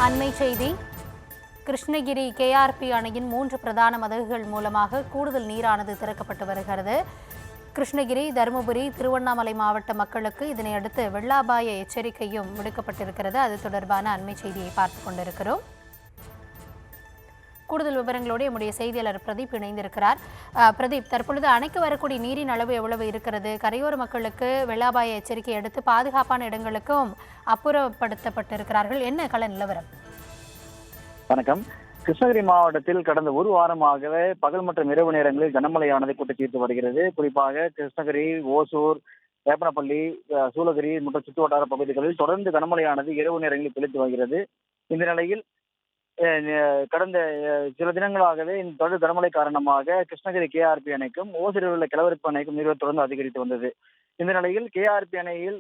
அண்மை செய்தி. கிருஷ்ணகிரி கேஆர்பி அணையின் 3 பிரதான மதகுகள் மூலமாக கூடுதல் நீரானது திறக்கப்பட்டு வருகிறது. கிருஷ்ணகிரி, தருமபுரி, திருவண்ணாமலை மாவட்ட மக்களுக்கு இதனையடுத்து வெள்ள அபாய எச்சரிக்கையும் விடுக்கப்பட்டிருக்கிறது. அது தொடர்பான அண்மை செய்தியை பார்த்துக் கொண்டிருக்கிறோம். கூடுதல் விவரங்களோடு நம்முடைய செய்தியாளர் பிரதீப் இணைந்திருக்கிறார். பிரதீப், தற்பொழுது அணைக்கு வரக்கூடிய நீரின் அளவு எவ்வளவு இருக்கிறது? கரையோர மக்களுக்கு வெள்ள அபாய எச்சரிக்கை அடுத்து பாதுகாப்பான இடங்களுக்கும் அப்புறப்படுத்தப்பட்டிருக்கிறார்கள். என்ன கள நிலவரம்? வணக்கம். கிருஷ்ணகிரி மாவட்டத்தில் கடந்த ஒரு வாரமாகவே பகல் மற்றும் இரவு நேரங்களில் கனமழையானது கூட்டி தீர்த்து வருகிறது. குறிப்பாக கிருஷ்ணகிரி, ஓசூர், வேப்பனப்பள்ளி, சூளகிரி மற்றும் சுற்று வட்டார பகுதிகளில் தொடர்ந்து கனமழையானது இரவு நேரங்களில் பெய்து வருகிறது. இந்த நிலையில் கடந்த சில தினங்களாகவே இந்த தொடர் கனமழை காரணமாக கிருஷ்ணகிரி கேஆர்பி அணைக்கும் ஓசூரில் உள்ள கிளவரப்பு அணைக்கும் நீர் தொடர்ந்து அதிகரித்து வந்தது. இந்த நிலையில் கேஆர்பி அணையில்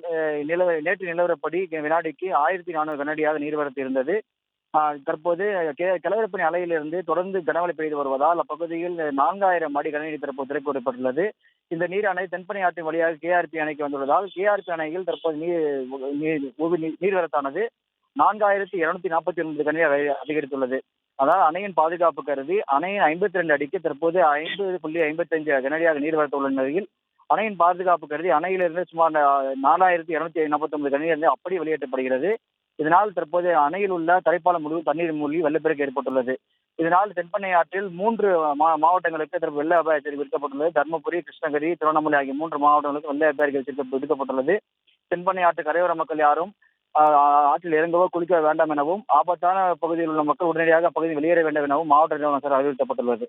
நேற்று நிலவரப்படி வினாடிக்கு 1400 கனஅடியாக நீர்வரத்து இருந்தது. தற்போது கிளவரப்பணி அலையிலிருந்து தொடர்ந்து கனமழை பெய்து வருவதால் அப்பகுதியில் 4000 அடி கனஅடி திறக்கப்பட்டுள்ளது. இந்த நீர் அணை தென்பெண்ணை ஆற்றின் வழியாக கேஆர்பி அணைக்கு வந்துள்ளதால் கேஆர்பி அணையில் தற்போது நீர்வரத்தானது 4249 கனஅடி அதிகரித்துள்ளது. அதாவது அணையின் பாதுகாப்பு கருதி அணையின் 52 அடிக்கு தற்போது 50.55 கனஅடியாக நீர்வரத்து உள்ள நிலையில் அணையின் பாதுகாப்பு கருதி அணையிலிருந்து சுமார் 4249 கனஅடி அப்படி வெளியேற்றப்படுகிறது. இதனால் தற்போது அணையில் உள்ள தரைப்பாலம் முழுவதும் தண்ணீர் மூழ்கி வெள்ளப்பெருக்கு ஏற்பட்டுள்ளது. இதனால் தென்பெண்ணை ஆற்றில் 3 மாவட்டங்களுக்கு வெள்ள அபாய எச்சரிக்கை விடுக்கப்பட்டுள்ளது. தருமபுரி, கிருஷ்ணகிரி, திருவண்ணாமலை ஆகிய 3 மாவட்டங்களுக்கு வெள்ள அபாய எச்சரிக்கை விடுக்கப்பட்டுள்ளது. தென்பெண்ணை ஆற்று கரையோர மக்கள் யாரும் ஆற்றில் இறங்கவோ குளிக்க வேண்டாம் எனவும், ஆபத்தான பகுதியில் உள்ள மக்கள் உடனடியாக பகுதியில் வெளியேற வேண்டும் எனவும் மாவட்ட நிர்வாகம் அறிவுறுத்தப்பட்டுள்ளது.